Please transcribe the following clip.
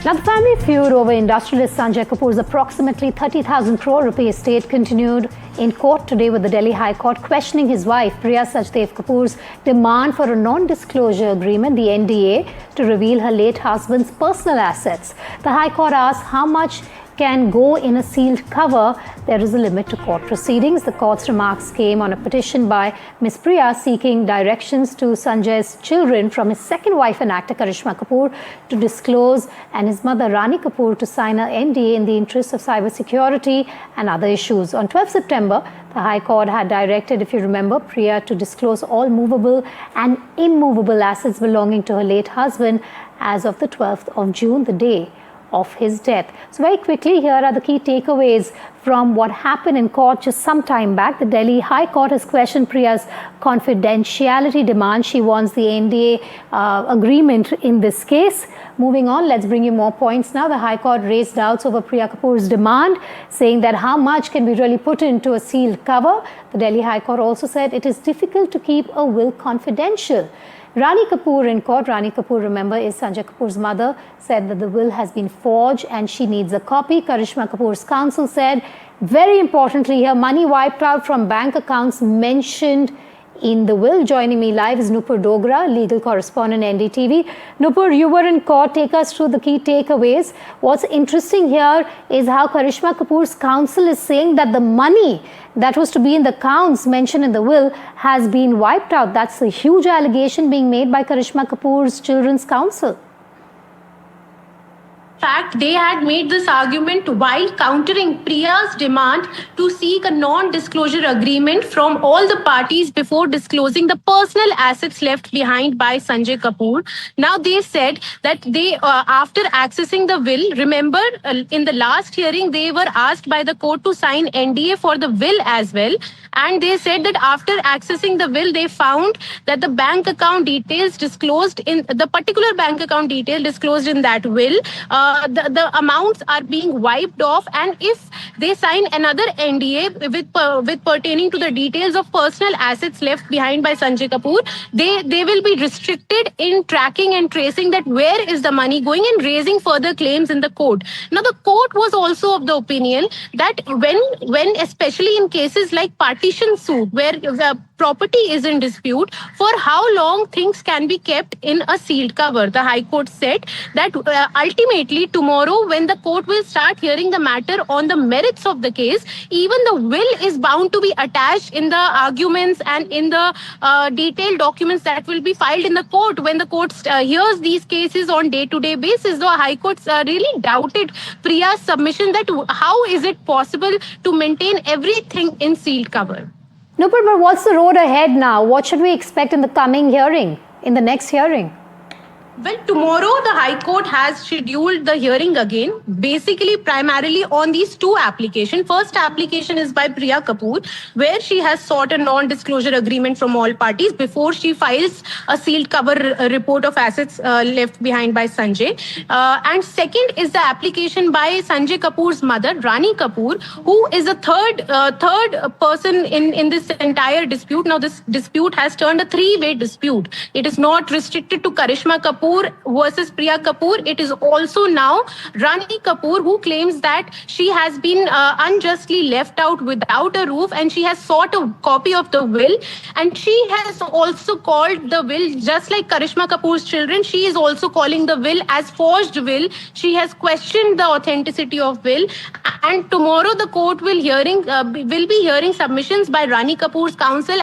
Now, the family feud over industrialist Sanjay Kapoor's approximately 30,000 crore rupee estate continued in court today, with the Delhi High Court questioning his wife, Priya Sachdev Kapoor's demand for a non-disclosure agreement, the NDA, to reveal her late husband's personal assets. The High Court asked how much can go in a sealed cover. There is a limit to court proceedings. The court's remarks came on a petition by Ms. Priya seeking directions to Sanjay's children from his second wife and actor Karishma Kapoor to disclose, and his mother Rani Kapoor to sign an NDA in the interest of cybersecurity and other issues. On 12 September, the High Court had directed, if you remember, Priya to disclose all movable and immovable assets belonging to her late husband as of the 12th of June, the day of his death. So very quickly, here are the key takeaways from what happened in court just some time back. The Delhi High Court has questioned Priya's confidentiality demand. She wants the NDA agreement in this case. Moving on, let's bring you more points now. The High Court raised doubts over Priya Kapoor's demand, saying that how much can be really put into a sealed cover. The Delhi High Court also said it is difficult to keep a will confidential. Rani Kapoor in court, Rani Kapoor, remember, is Sanjay Kapoor's mother, said that the will has been forged and she needs a copy. Karishma Kapoor's counsel said, very importantly here, money wiped out from bank accounts mentioned in the will. Joining me live is Nupur Dogra, legal correspondent, NDTV. Nupur, you were in court. Take us through the key takeaways. What's interesting here is how Karishma Kapoor's counsel is saying that the money that was to be in the accounts mentioned in the will has been wiped out. That's a huge allegation being made by Karishma Kapoor's children's counsel. Fact, they had made this argument while countering Priya's demand to seek a non-disclosure agreement from all the parties before disclosing the personal assets left behind by Sanjay Kapoor. Now they said that they, after accessing the will, remember in the last hearing, they were asked by the court to sign NDA for the will as well. And they said that after accessing the will, they found that the bank account details disclosed in the particular bank account detail disclosed in that will, the amounts are being wiped off, and if they sign another NDA with pertaining to the details of personal assets left behind by Sanjay Kapoor, they will be restricted in tracking and tracing that where is the money going and raising further claims in the court. Now the court was also of the opinion that when especially in cases like partition suit where the property is in dispute, for how long things can be kept in a sealed cover. The High Court said that ultimately tomorrow, when the court will start hearing the matter on the merits of the case, even the will is bound to be attached in the arguments and in the detailed documents that will be filed in the court when the court hears these cases on day-to-day basis. The High Court really doubted Priya's submission that how is it possible to maintain everything in sealed cover. No, but what's the road ahead now? What should we expect in the coming hearing, in the next hearing? Well, tomorrow the High Court has scheduled the hearing again, basically primarily on these two applications. First application is by Priya Kapoor, where she has sought a non-disclosure agreement from all parties before she files a sealed cover report of assets left behind by Sanjay. And second is the application by Sanjay Kapoor's mother, Rani Kapoor, who is a third person in this entire dispute. Now, this dispute has turned a three-way dispute. It is not restricted to Karishma Kapoor versus Priya Kapoor. It is also now Rani Kapoor, who claims that she has been unjustly left out without a roof, and she has sought a copy of the will, and she has also called the will, just like Karishma Kapoor's children, she is also calling the will as forged will. She has questioned the authenticity of will, and tomorrow the court will be hearing submissions by Rani Kapoor's counsel